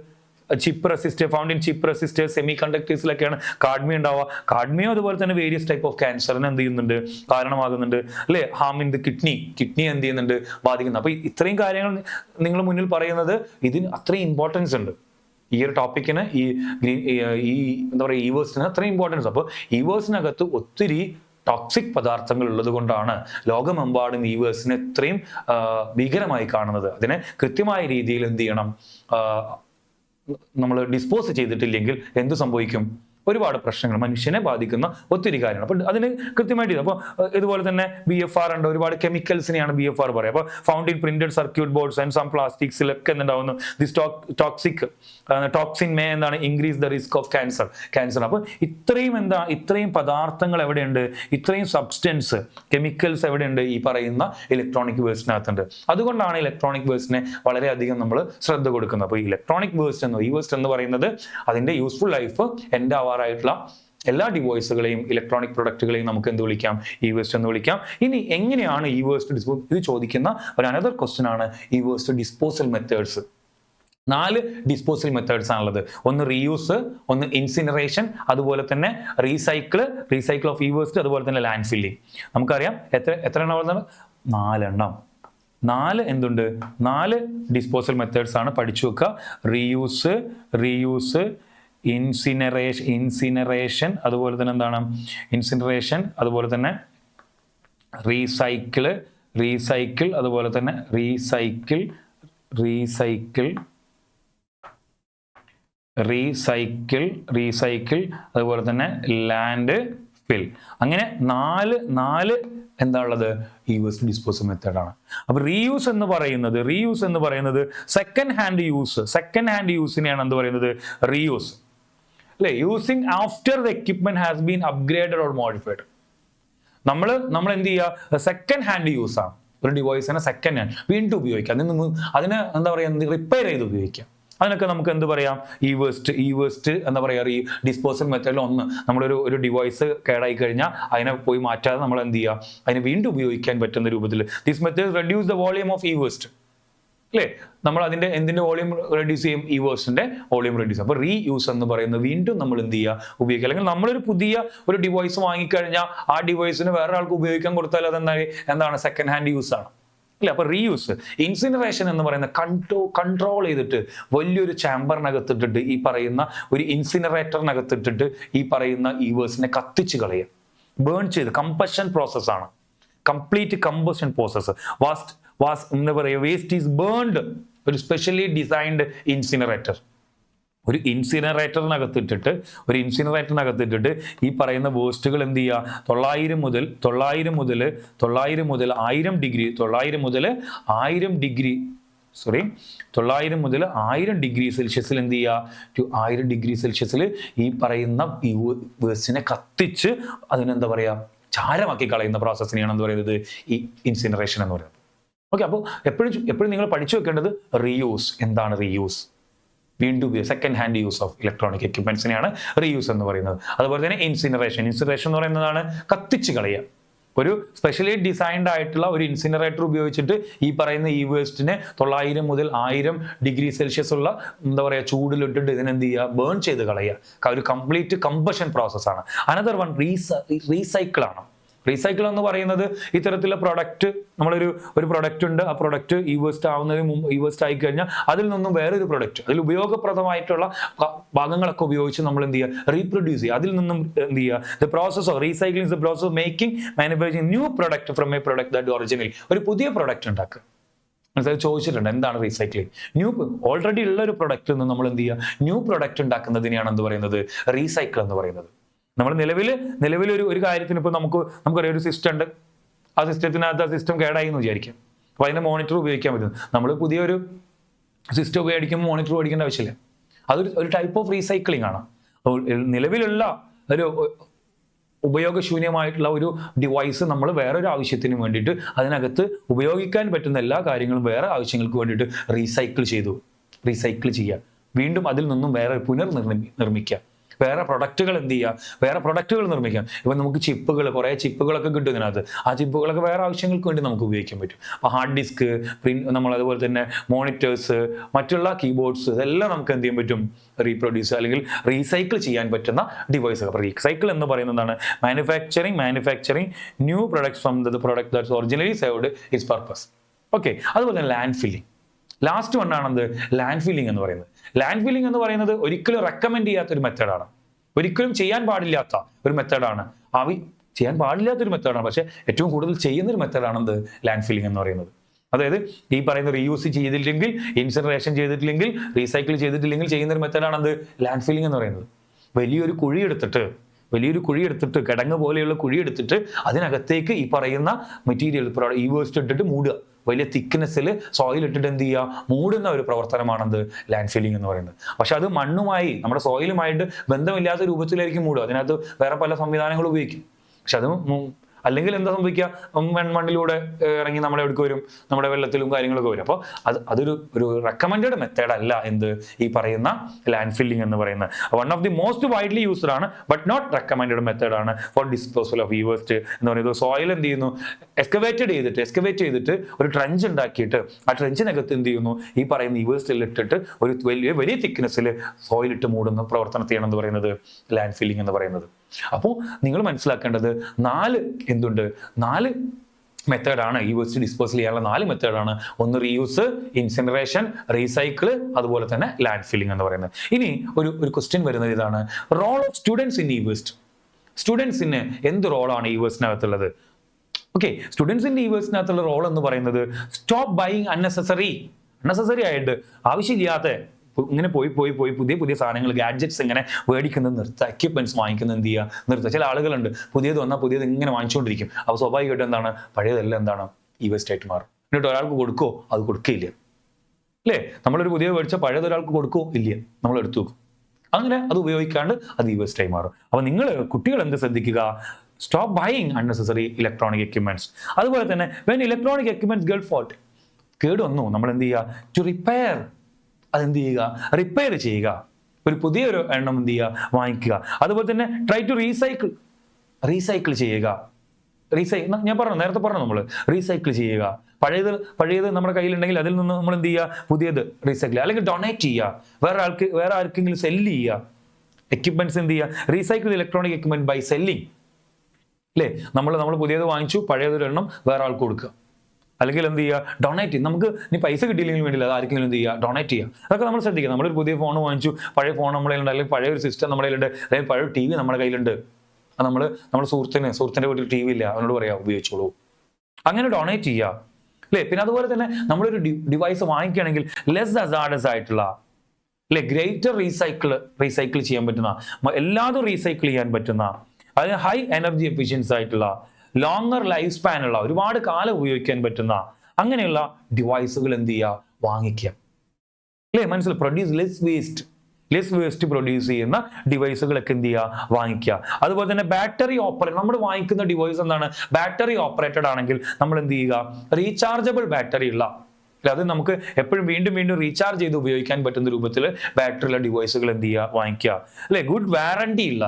chip resistor, found in chip resistor, സെമി കണ്ടക്ടേഴ്സിലൊക്കെയാണ് കാഡ്മിയം ഉണ്ടാവുക. കാഡ്മിയം അതുപോലെ തന്നെ വേരിയസ് ടൈപ്പ് ഓഫ് ക്യാൻസറിന് എന്ത് ചെയ്യുന്നുണ്ട്? കാരണമാകുന്നുണ്ട് അല്ലെ. ഹാം ഇൻ ദി കിഡ്നി എന്ത് ചെയ്യുന്നുണ്ട്? ബാധിക്കുന്നു. അപ്പൊ ഇത്രയും കാര്യങ്ങൾ നിങ്ങൾ മുന്നിൽ പറയുന്നത് ഇതിന് അത്രയും ഇമ്പോർട്ടൻസ് ഉണ്ട്. ഈ ഒരു ടോപ്പിക്കിന് ഈ എന്താ പറയുക, ഈ വേഴ്സിന് അത്രയും ഇമ്പോർട്ടൻസ്. അപ്പോൾ ഈ വേഴ്സിനകത്ത് ഒത്തിരി ടോക്സിക് പദാർത്ഥങ്ങൾ ഉള്ളത് കൊണ്ടാണ് ലോകമെമ്പാടും ഈ വേഴ്സിനെ ഇത്രയും ഭീകരമായി കാണുന്നത്. അതിനെ കൃത്യമായ രീതിയിൽ എന്ത് ചെയ്യണം? നമ്മൾ ഡിസ്പോസ് ചെയ്തിട്ടില്ലെങ്കിൽ എന്ത് സംഭവിക്കും? ഒരുപാട് പ്രശ്നങ്ങൾ, മനുഷ്യനെ ബാധിക്കുന്ന ഒത്തിരി കാര്യങ്ങൾ. അപ്പൊ അതിന് കൃത്യമായിട്ട് അപ്പോൾ ഇതുപോലെ തന്നെ BFR ഉണ്ട്, ഒരുപാട് കെമിക്കൽസിനെയാണ് BFR പറയുക. അപ്പോൾ found in printed circuit boards and some പ്ലാസ്റ്റിക്സിലൊക്കെ എന്തുണ്ടാവുന്നു? ദിസ് ടോക്സിൻ മേ എന്താണ് increase the risk of cancer. അപ്പൊ ഇത്രയും പദാർത്ഥങ്ങൾ എവിടെയുണ്ട്? ഇത്രയും സബ്സ്റ്റൻസ്, കെമിക്കൽസ് എവിടെയുണ്ട്? ഈ പറയുന്ന ഇലക്ട്രോണിക് വേസ്റ്റിനകത്തുണ്ട്. അതുകൊണ്ടാണ് ഇലക്ട്രോണിക് വേസ്റ്റിനെ വളരെയധികം നമ്മൾ ശ്രദ്ധ കൊടുക്കുന്നത്. അപ്പോൾ ഇലക്ട്രോണിക് വേസ്റ്റ് എന്ന് പറയുന്നത് അതിന്റെ യൂസ്ഫുൾ ലൈഫ് എൻഡ് ആവാറായിട്ടുള്ള എല്ലാ ഡിവൈസുകളെയും, ഇലക്ട്രോണിക് പ്രൊഡക്റ്റുകളെയും നമുക്ക് എന്ത് വിളിക്കാം? ഇ വേസ്റ്റ് എന്ന് വിളിക്കാം. ഇനി എങ്ങനെയാണ് ഇ വേസ്റ്റ് ഇത് ചോദിക്കുന്ന ഒരു അനദർ ക്വസ്റ്റ്യൻ ആണ് E waste disposal methods. 4 disposal methods ആണുള്ളത്. ഒന്ന് റീയൂസ്, ഒന്ന് ഇൻസിനറേഷൻ, അതുപോലെ തന്നെ റീസൈക്കിൾ ഓഫ് ഇ വേസ്റ്റ്, അതുപോലെ തന്നെ ലാൻഡ് ഫില്ലിംഗ്. നമുക്കറിയാം എത്ര എണ്ണം വരുന്നത്? 4 എണ്ണം. 4 ഡിസ്പോസൽ മെത്തേഡ്സ് ആണ്. പഠിച്ചു വെക്കുക. റീയൂസ്, ഇൻസിനറേഷൻ, അതുപോലെ തന്നെ എന്താണ് ഇൻസിനറേഷൻ, അതുപോലെ തന്നെ റീസൈക്കിൾ, അതുപോലെ തന്നെ റീസൈക്കിൾ, അതുപോലെ തന്നെ ലാൻഡ് ഫിൽ. അങ്ങനെ 4 എന്താ ഉള്ളത്? ഈ വേസ്റ്റ് ഡിസ്പോസൽ മെത്തേഡാണ്. അപ്പൊ റീയൂസ് എന്ന് പറയുന്നത് സെക്കൻഡ് ഹാൻഡ് യൂസിനെയാണ് എന്ത് പറയുന്നത്? റീയൂസ് അല്ലെ. Using after the equipment has been upgraded or modified. നമ്മൾ എന്ത് ചെയ്യുക? സെക്കൻഡ് ഹാൻഡ് യൂസ് ആണ് ഒരു ഡിവൈസിനെ സെക്കൻഡ് ഹാൻഡ് വീണ്ടും ഉപയോഗിക്കാം. അതിന് എന്താ പറയുക? റിപ്പയർ ചെയ്ത് ഉപയോഗിക്കാം. അതിനൊക്കെ നമുക്ക് എന്ത് പറയാം? ഈ വേസ്റ്റ് എന്താ പറയുക? ഈ ഡിസ്പോസൽ മെത്തേഡിൽ ഒന്ന് നമ്മളൊരു ഡിവൈസ് കേടായി കഴിഞ്ഞാൽ അതിനെ പോയി മാറ്റാതെ നമ്മൾ എന്ത് ചെയ്യുക? അതിനെ വീണ്ടും ഉപയോഗിക്കാൻ പറ്റുന്ന രൂപത്തിൽ this method reduce the volume of ഈ വേസ്റ്റ് അല്ലേ. നമ്മൾ എന്തിന്റെ വോളിയം റെഡ്യൂസ് ചെയ്യും? ഈ വേസ്റ്റിന്റെ വോളിയം റെഡ്യൂസ്. അപ്പോൾ റീയൂസ് എന്ന് പറയുന്നത് വീണ്ടും നമ്മൾ എന്ത് ചെയ്യുക? ഉപയോഗിക്കുക. അല്ലെങ്കിൽ നമ്മളൊരു പുതിയ ഒരു ഡിവൈസ് വാങ്ങിക്കഴിഞ്ഞാൽ ആ ഡിവൈസിന് വേറെ ആൾക്ക് ഉപയോഗിക്കാൻ കൊടുത്താൽ എന്താണ്? സെക്കൻഡ് ഹാൻഡ് യൂസ് ആണ് അല്ലെ. അപ്പൊ റീയൂസ്. ഇൻസിനറേഷൻ എന്ന് പറയുന്ന കൺട്രോൾ ചെയ്തിട്ട് വലിയൊരു ചാമ്പറിനകത്തിട്ടിട്ട് ഈ പറയുന്ന ഒരു ഇൻസിനറേറ്ററിനകത്തിട്ടിട്ട് ഈ പറയുന്ന ഈ വേസ്റ്റിനെ കത്തിച്ച് കളയുക, ബേൺ ചെയ്ത് കമ്പഷൻ പ്രോസസ്സാണ്. Complete combustion process. എന്താ പറയുക, വേസ്റ്റ് ഈസ് ബേൺഡ്, ഒരു സ്പെഷ്യലി ഡിസൈൻഡ് ഇൻസിനറേറ്റർ. ഒരു ഇൻസിനറേറ്ററിനകത്തിട്ടിട്ട് ഈ പറയുന്ന വേസ്റ്റുകൾ എന്ത് ചെയ്യുക, 900 മുതൽ 1000 ഡിഗ്രി സെൽഷ്യസിൽ എന്ത് ചെയ്യുക, 1000 ഡിഗ്രി സെൽഷ്യസിൽ ഈ പറയുന്ന ഈ വേസ്റ്റിനെ കത്തിച്ച് അതിനെന്താ പറയുക, ചാരമാക്കി കളയുന്ന പ്രോസസ്സിനെയാണ് എന്ത് പറയുന്നത്, ഈ ഇൻസിനറേഷൻ എന്ന് പറയുന്നത്. ഓക്കെ, അപ്പോൾ എപ്പോഴും നിങ്ങൾ പഠിച്ചു വെക്കേണ്ടത് റീയൂസ്. എന്താണ് റീയൂസ്? വീണ്ടും second hand use of electronic എക്യുപ്മെന്റ്സിനെയാണ് റീയൂസ് എന്ന് പറയുന്നത്. അതുപോലെ തന്നെ ഇൻസിനറേഷൻ എന്ന് പറയുന്നതാണ് കത്തിച്ച് കളയുക. ഒരു സ്പെഷ്യലി ഡിസൈൻഡ് ആയിട്ടുള്ള ഒരു ഇൻസിനറേറ്റർ ഉപയോഗിച്ചിട്ട് ഈ പറയുന്ന ഈ വേസ്റ്റിനെ 900 മുതൽ 1000 ഡിഗ്രി സെൽഷ്യസ് ഉള്ള എന്താ പറയുക ചൂടിലിട്ടിട്ട് ഇതിനെന്ത് ചെയ്യുക, ബേൺ ചെയ്ത് കളയുക. ഒരു കംപ്ലീറ്റ് കമ്പഷൻ പ്രോസസ്സാണ്. അനദർ വൺ റീസൈക്കിൾ ആണ്. റീസൈക്കിൾ എന്ന് പറയുന്നത് ഇത്തരത്തിലുള്ള പ്രൊഡക്റ്റ്, നമ്മളൊരു പ്രൊഡക്റ്റ് ഉണ്ട്, ആ പ്രൊഡക്റ്റ് ഈ വേസ്റ്റ് ആയി കഴിഞ്ഞാൽ അതിൽ നിന്നും വേറൊരു പ്രൊഡക്റ്റ്, അതിൽ ഉപയോഗപ്രദമായിട്ടുള്ള ഭാഗങ്ങളൊക്കെ ഉപയോഗിച്ച് നമ്മൾ എന്ത് ചെയ്യുക, റീപ്രൊഡ്യൂസ് ചെയ്യുക. അതിൽ നിന്നും എന്ത് ചെയ്യുക, the process of recycling the process of making manufacturing new product from A product that original. ഒരു പുതിയ പ്രൊഡക്റ്റ് ഉണ്ടാക്കുക. മനസ്സിലായി? ചോദിച്ചിട്ടുണ്ട് എന്താണ് റീസൈക്ലിംഗ്. ഓൾറെഡി ഉള്ള ഒരു പ്രൊഡക്റ്റിൽ നിന്ന് നമ്മൾ എന്ത് ചെയ്യുക, ന്യൂ പ്രൊഡക്റ്റ് ഉണ്ടാക്കുന്നതിനെയാണ് എന്ത് പറയുന്നത്, റീസൈക്കിൾ എന്ന് പറയുന്നത്. നമ്മൾ നിലവിൽ ഒരു കാര്യത്തിന് ഇപ്പോൾ നമുക്കറിയാം ഒരു സിസ്റ്റം ഉണ്ട്, ആ സിസ്റ്റത്തിനകത്ത് ആ സിസ്റ്റം കേടായി എന്ന് വിചാരിക്കാം. അപ്പോൾ അതിൻ്റെ മോണിറ്റർ ഉപയോഗിക്കാൻ പറ്റും. നമ്മൾ പുതിയൊരു സിസ്റ്റം ഉപയോഗിക്കുമ്പോൾ മോണിറ്റർ മേടിക്കേണ്ട ആവശ്യമില്ല. അതൊരു ടൈപ്പ് ഓഫ് റീസൈക്ലിംഗ് ആണ്. നിലവിലുള്ള ഒരു ഉപയോഗശൂന്യമായിട്ടുള്ള ഒരു ഡിവൈസ് നമ്മൾ വേറൊരു ആവശ്യത്തിന് വേണ്ടിയിട്ട് അതിനകത്ത് ഉപയോഗിക്കാൻ പറ്റുന്ന എല്ലാ കാര്യങ്ങളും വേറെ ആവശ്യങ്ങൾക്ക് വേണ്ടിയിട്ട് റീസൈക്കിൾ ചെയ്യുക. വീണ്ടും അതിൽ നിന്നും വേറെ നിർമ്മിക്കുക. വേറെ പ്രൊഡക്റ്റുകൾ എന്ത് ചെയ്യുക, വേറെ പ്രൊഡക്റ്റുകൾ നിർമ്മിക്കാം. ഇപ്പം നമുക്ക് കുറേ ചിപ്പുകളൊക്കെ കിട്ടും ഇതിനകത്ത്. ആ ചിപ്പുകളൊക്കെ വേറെ ആവശ്യങ്ങൾക്ക് വേണ്ടി നമുക്ക് ഉപയോഗിക്കാൻ പറ്റും. അപ്പോൾ ഹാർഡ് ഡിസ്ക്, നമ്മൾ അതുപോലെ തന്നെ മോണിറ്റേഴ്സ്, മറ്റുള്ള കീബോർഡ്സ്, ഇതെല്ലാം നമുക്ക് എന്ത് ചെയ്യാൻ പറ്റും, റീപ്രൊഡ്യൂസ് അല്ലെങ്കിൽ റീസൈക്കിൾ ചെയ്യാൻ പറ്റുന്ന ഡിവൈസുകൾ. അപ്പോൾ റീസൈക്കിൾ എന്ന് പറയുന്നതാണ് manufacturing new products from the product that's originally served its purpose. Okay, അതുപോലെ തന്നെ ലാൻഡ് ഫില്ലിംഗ്. ലാസ്റ്റ് വണ്ണാണെന്ത്, ലാൻഡ് ഫില്ലിംഗ് എന്ന് പറയുന്നത്. ലാൻഡ് ഫില്ലിംഗ് എന്ന് പറയുന്നത് ഒരിക്കലും റെക്കമെൻഡ് ചെയ്യാത്ത ഒരു മെത്തേഡാണ്. ഒരിക്കലും ചെയ്യാൻ പാടില്ലാത്ത ഒരു മെത്തേഡാണ്. ചെയ്യാൻ പാടില്ലാത്തൊരു മെത്തേഡാണ്, പക്ഷേ ഏറ്റവും കൂടുതൽ ചെയ്യുന്നൊരു മെത്തേഡാണെന്ത്, ലാൻഡ് ഫില്ലിംഗ് എന്ന് പറയുന്നത്. അതായത് ഈ പറയുന്ന റീയൂസ് ചെയ്തില്ലെങ്കിൽ, ഇൻസിനറേഷൻ ചെയ്തിട്ടില്ലെങ്കിൽ, റീസൈക്കിൾ ചെയ്തിട്ടില്ലെങ്കിൽ ചെയ്യുന്നൊരു മെത്തേഡാണെന്ത്, ലാൻഡ് ഫില്ലിംഗ് എന്ന് പറയുന്നത്. വലിയൊരു കുഴി എടുത്തിട്ട് കിടങ്ങ് പോലെയുള്ള കുഴി എടുത്തിട്ട് അതിനകത്തേക്ക് ഈ പറയുന്ന മെറ്റീരിയൽ ഈ വേസ്റ്റ് ഇട്ടിട്ട് മൂടുക. വലിയ തിക്നെസ്സിൽ സോയിൽ ഇട്ടിട്ട് എന്ത് ചെയ്യുക, മൂടുന്ന ഒരു പ്രവർത്തനമാണെന്ത്, ലാൻഡ് ഫില്ലിംഗ് എന്ന് പറയുന്നത്. പക്ഷെ അത് മണ്ണുമായി, നമ്മുടെ സോയിലുമായിട്ട് ബന്ധമില്ലാത്ത രൂപത്തിലായിരിക്കും മൂടുക. അതിനകത്ത് വേറെ പല സംവിധാനങ്ങളും ഉപയോഗിക്കും. പക്ഷെ അത് അല്ലെങ്കിൽ എന്താ സംഭവിക്കുക, മണ്ണിലൂടെ ഇറങ്ങി നമ്മളെ എവിടേക്ക് വരും, നമ്മുടെ വെള്ളത്തിലും കാര്യങ്ങളൊക്കെ വരും. അപ്പോൾ അതൊരു റെക്കമെൻഡഡ് മെത്തേഡ് അല്ല എന്ത്, ഈ പറയുന്ന ലാൻഡ് ഫില്ലിംഗ് എന്ന് പറയുന്നത്. One of the most widely used ആണ്, ബട്ട് നോട്ട് റെക്കമെൻഡഡ് മെത്തേഡ് ആണ് ഫോർ ഡിസ്പോസൽ ഓഫ് ഈ വേസ്റ്റ് എന്ന് പറയുന്നത്. സോയിൽ എന്ത് ചെയ്യുന്നു, എക്സ്കവേറ്റ് ചെയ്തിട്ട് ഒരു ട്രെഞ്ച് ഉണ്ടാക്കിയിട്ട് ആ ട്രെഞ്ചിനകത്ത് എന്ത് ചെയ്യുന്നു, ഈ പറയുന്ന ഈ വേസ്റ്റിൽ ഇട്ടിട്ട് ഒരു വലിയ തിക്നെസ്സിൽ സോയിലിട്ട് മൂടുന്ന പ്രവർത്തനത്തെയാണ് എന്ന് പറയുന്നത് ലാൻഡ് ഫില്ലിംഗ് എന്ന് പറയുന്നത്. അപ്പോൾ നിങ്ങൾ മനസ്സിലാക്കേണ്ടത് 4 മെത്തേഡാണ് ഈ വേസ്റ്റ് ഡിസ്പോസൽ ചെയ്യാനുള്ള 4 മെത്തേഡാണ്. ഒന്ന് റീയൂസ്, ഇൻസിനറേഷൻ, റീസൈക്കിൾ, അതുപോലെ തന്നെ ലാൻഡ് ഫില്ലിംഗ് എന്ന് പറയുന്നത്. ഇനി ഒരു ക്വസ്റ്റ്യൻ വരുന്നത് ഇതാണ്, റോൾ ഓഫ് സ്റ്റുഡൻസ് ഇൻ ഈ വേസ്റ്റ്. സ്റ്റുഡൻസിന് എന്ത് റോളാണ് ഈ വേസ്റ്റിനകത്തുള്ളത്? ഓക്കെ, സ്റ്റുഡൻസിന്റെ ഈ വേസ്റ്റിനകത്തുള്ള റോൾ എന്ന് പറയുന്നത് സ്റ്റോപ്പ് ബൈയിങ് അൺനെസസറി ആയിട്ട് ആവശ്യമില്ലാത്ത ഇങ്ങനെ പോയി പുതിയ സാധനങ്ങൾ, ഗാഡ്ജറ്റ്സ് ഇങ്ങനെ മേടിക്കുന്നത് നിർത്തുക. എക്യുപ്മെന്റ്സ് വാങ്ങിക്കുന്നത് എന്ത് ചെയ്യുക, നിർത്തുക. ചില ആളുകളുണ്ട് പുതിയത് വന്നാൽ പുതിയത് ഇങ്ങനെ വാങ്ങിച്ചുകൊണ്ടിരിക്കും. അപ്പോൾ സ്വാഭാവികമായിട്ടും എന്താണ്, പഴയതെല്ലാം എന്താണ്, ഈ വേസ്റ്റ് ആയിട്ട് മാറും. എന്നിട്ട് ഒരാൾക്ക് കൊടുക്കുമോ, അത് കൊടുക്കില്ല അല്ലേ. നമ്മളൊരു പുതിയ മേടിച്ചാൽ പഴയത് ഒരാൾക്ക് കൊടുക്കുമോ, ഇല്ല, നമ്മൾ എടുത്തു വെക്കും. അങ്ങനെ അത് ഉപയോഗിക്കാണ്ട് അത് ഈ വേസ്റ്റ് ആയി മാറും. അപ്പോൾ കുട്ടികൾ എന്ത് ശ്രദ്ധിക്കുക, stop buying unnecessary electronic equipments. അതുപോലെ തന്നെ when electronic equipments get fault, കേട് വന്നു, നമ്മൾ എന്ത് ചെയ്യുക, ടു റിപ്പയർ, അതെന്ത് ചെയ്യുക, റിപ്പയർ ചെയ്യുക. ഒരു പുതിയൊരു എണ്ണം എന്ത് ചെയ്യുക, വാങ്ങിക്കുക. അതുപോലെ തന്നെ ട്രൈ ടു റീസൈക്കിൾ ചെയ്യുക. ഞാൻ നേരത്തെ പറഞ്ഞു, നമ്മൾ റീസൈക്കിൾ ചെയ്യുക. പഴയത് നമ്മുടെ കയ്യിലുണ്ടെങ്കിൽ അതിൽ നിന്ന് നമ്മൾ എന്ത് ചെയ്യുക, പുതിയത് റീസൈക്കിൾ, അല്ലെങ്കിൽ ഡൊണേറ്റ് ചെയ്യുക, വേറെ ആർക്കെങ്കിലും സെല്ല് ചെയ്യുക. എക്യുപ്മെന്റ്സ് എന്ത് ചെയ്യുക, recycle electronic equipment by selling അല്ലേ. നമ്മൾ പുതിയത് വാങ്ങിച്ചു, പഴയതൊരെണ്ണം വേറെ ആൾക്ക് കൊടുക്കുക, അല്ലെങ്കിൽ എന്ത് ചെയ്യുക, ഡൊണേറ്റ് ചെയ്യും. നമുക്ക് ഇനി പൈസ കിട്ടിയില്ലെങ്കിൽ വേണ്ടിയില്ല, അത് ആർക്കെങ്കിലും എന്ത് ചെയ്യുക, ഡൊണേറ്റ് ചെയ്യുക. അതൊക്കെ നമ്മൾ ശ്രദ്ധിക്കുക. നമ്മളൊരു പുതിയ ഫോൺ വാങ്ങിച്ചു, പഴയ ഫോൺ നമ്മുടെ കയ്യിലുണ്ട്, അല്ലെങ്കിൽ പഴയ ഒരു സിസ്റ്റം നമ്മുടെ കയ്യിലുണ്ട്, അല്ലെങ്കിൽ പഴയ TV നമ്മുടെ കയ്യിലുണ്ട്. അത് നമ്മുടെ സുഹൃത്തിൻ്റെ വീട്ടിൽ TV ഇല്ല, അവനോട് പറയാം ഉപയോഗിച്ചോളൂ. അങ്ങനെ ഡൊണേറ്റ് ചെയ്യുക. അല്ലേ? പിന്നെ അതുപോലെ തന്നെ നമ്മളൊരു ഡിവൈസ് വാങ്ങിക്കുകയാണെങ്കിൽ ലെസ് ഹസാർഡസ് ആയിട്ടുള്ള, അല്ലെ, ഗ്രേറ്റർ റീസൈക്കിൾ ചെയ്യാൻ പറ്റുന്ന, എല്ലാതും റീസൈക്കിൾ ചെയ്യാൻ പറ്റുന്ന, അതായത് ഹൈ എനർജി എഫിഷ്യൻസി ആയിട്ടുള്ള, ലോങ്ങർ ലൈഫ് സ്പാൻ ഉള്ള, ഒരുപാട് കാലം ഉപയോഗിക്കാൻ പറ്റുന്ന അങ്ങനെയുള്ള ഡിവൈസുകൾ എന്ത് ചെയ്യുക, വാങ്ങിക്കുക. അല്ലേ? മനസ്സിൽ പ്രൊഡ്യൂസ് ലെസ് വേസ്റ്റ് പ്രൊഡ്യൂസ് ചെയ്യുന്ന ഡിവൈസുകളൊക്കെ എന്ത് ചെയ്യുക, വാങ്ങിക്കുക. അതുപോലെ തന്നെ ബാറ്ററി ഓപ്പറേറ്റ്, നമ്മൾ വാങ്ങിക്കുന്ന ഡിവൈസ് എന്താണ്, ബാറ്ററി ഓപ്പറേറ്റഡ് ആണെങ്കിൽ നമ്മൾ എന്ത് ചെയ്യുക, റീചാർജബിൾ ബാറ്ററി ഉള്ള, അത് നമുക്ക് എപ്പോഴും വീണ്ടും വീണ്ടും റീചാർജ് ചെയ്ത് ഉപയോഗിക്കാൻ പറ്റുന്ന രൂപത്തിൽ ബാറ്ററി ഉള്ള ഡിവൈസുകൾ എന്ത് ചെയ്യുക, വാങ്ങിക്കുക. അല്ലെ? ഗുഡ് വാറണ്ടി ഉള്ള,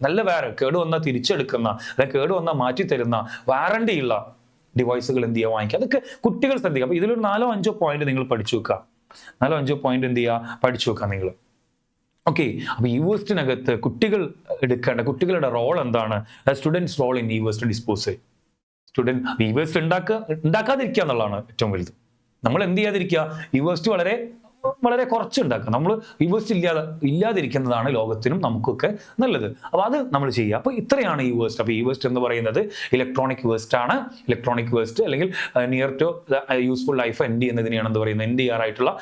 നല്ല കേട് വന്നാൽ തിരിച്ചെടുക്കുന്ന, അല്ലെങ്കിൽ കേട് വന്നാൽ മാറ്റി തരുന്ന വാറണ്ടി ഉള്ള ഡിവൈസുകൾ എന്ത് ചെയ്യുക, വാങ്ങിക്കുക. അതൊക്കെ കുട്ടികൾ ശ്രദ്ധിക്കുക. അപ്പൊ ഇതിലൊരു 4-5 പോയിന്റ് നിങ്ങൾ പഠിച്ചു വെക്കുക. 4-5 പോയിന്റ് എന്ത് ചെയ്യുക, പഠിച്ചു വെക്കുക നിങ്ങൾ. ഓക്കെ. അപ്പൊ ഇവേസ്റ്റിനകത്ത് കുട്ടികൾ എടുക്കേണ്ട, കുട്ടികളുടെ റോൾ എന്താണ്, students role in e waste disposal. Student e waste ഉണ്ടാക്കാതിരിക്കുക എന്നുള്ളതാണ് ഏറ്റവും വലുത്. നമ്മൾ എന്ത് ചെയ്യാതിരിക്കുക, ഇവേസ്റ്റ് വളരെ കുറച്ച് ഉണ്ടാക്കുക. നമ്മൾ ഇവേസ്റ്റ് ഇല്ലാതിരിക്കുന്നതാണ് ലോകത്തിനും നമുക്കൊക്കെ നല്ലത്. അപ്പൊ അത് നമ്മൾ ചെയ്യുക. അപ്പൊ ഇത്രയാണ് ഈ വേസ്റ്റ്. അപ്പൊ ഈ വേസ്റ്റ് എന്ന് പറയുന്നത് ഇലക്ട്രോണിക് വേസ്റ്റ് ആണ്. ഇലക്ട്രോണിക് വേസ്റ്റ് അല്ലെങ്കിൽ near to useful life ND എന്നതിനെയാണ് എന്ത് പറയുന്നത്, NDR ആയിട്ടുള്ള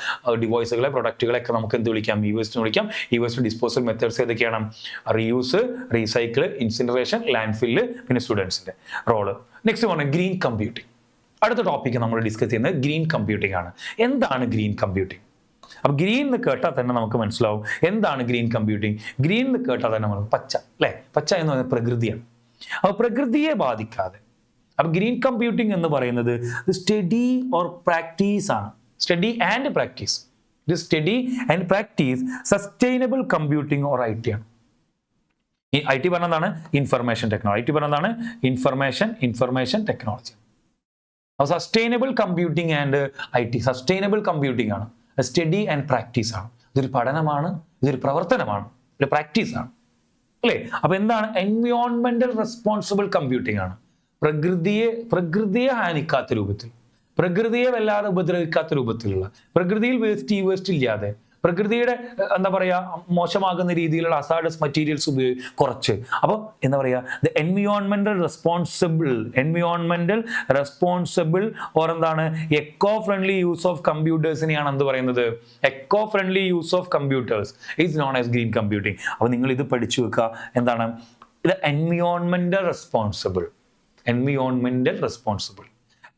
ഡിവൈസുകളെ, പ്രൊഡക്റ്റുകളെയൊക്കെ നമുക്ക് എന്ത് വിളിക്കാം, ഈ വേസ്റ്റ് വിളിക്കാം. ഈ വേസ്റ്റ് ഡിസ്പോസൽ മെത്തേഡ്സ് ഏതൊക്കെയാണ്, reuse, recycle, incineration, land fill, പിന്നെ സ്റ്റുഡൻസിന്റെ റോള്. നെക്സ്റ്റ് പറഞ്ഞാൽ ഗ്രീൻ കമ്പ്യൂട്ടിംഗ്. അടുത്ത ടോപ്പിക്ക് നമ്മൾ ഡിസ്കസ് ചെയ്യുന്നത് ഗ്രീൻ കമ്പ്യൂട്ടിംഗ് ആണ്. എന്താണ് ഗ്രീൻ കമ്പ്യൂട്ടിംഗ്? അപ്പൊ ഗ്രീൻ എന്ന് കേട്ടാൽ തന്നെ നമുക്ക് മനസ്സിലാവും എന്താണ് ഗ്രീൻ കമ്പ്യൂട്ടിംഗ്. ഗ്രീൻ എന്ന് കേട്ടാൽ തന്നെ നമുക്ക് പച്ച, അല്ലെ? പച്ച എന്ന് പറയുന്നത് പ്രകൃതിയാണ്. അപ്പൊ പ്രകൃതിയെ ബാധിക്കാതെ, അപ്പൊ ഗ്രീൻ കമ്പ്യൂട്ടിംഗ് എന്ന് പറയുന്നത് സ്റ്റഡി ഓർ പ്രാക്ടീസ് ആണ്. Study and practice. ഇത് study and practice sustainable computing or IT ആണ്. ഈ IT പറഞ്ഞതാണ് ഇൻഫർമേഷൻ ടെക്നോളജി. IT പറഞ്ഞതാണ് information technology. Sustainable computing and IT. Sustainable computing ആണ്, സ്റ്റഡി ആൻഡ് പ്രാക്ടീസ് ആണ്. ഇതൊരു പഠനമാണ്, ഇതൊരു പ്രവർത്തനമാണ്, ഒരു പ്രാക്ടീസ് ആണ്, അല്ലേ? അപ്പൊ എന്താണ്, എൻവയോൺമെന്റൽ റെസ്പോൺസിബിൾ കമ്പ്യൂട്ടിംഗ് ആണ്. പ്രകൃതിയെ ഹാനിക്കാത്ത രൂപത്തിൽ, പ്രകൃതിയെ വല്ലാതെ ഉപദ്രവിക്കാത്ത രൂപത്തിലുള്ള, പ്രകൃതിയിൽ വേസ്റ്റ് ഇല്ലാതെ, പ്രകൃതിയുടെ എന്താ പറയാ മോശമാകുന്ന രീതിയിലുള്ള അസാഡസ് മെറ്റീരിയൽസ് കുറച്ച്. അപ്പോൾ എന്താ പറയാ, എൻവയോൺമെന്റൽ റെസ്പോൺസിബിൾ ഓർ എന്താണ്, എക്കോ ഫ്രണ്ട്ലി യൂസ് ഓഫ് കമ്പ്യൂട്ടേഴ്സിനെയാണ് എന്ത് പറയുന്നത്, eco friendly use of computers is known as green computing. അപ്പോൾ നിങ്ങൾ ഇത് പഠിച്ചു വെക്കുക. എന്താണ് ഇത്? എൻവയോൺമെന്റൽ responsible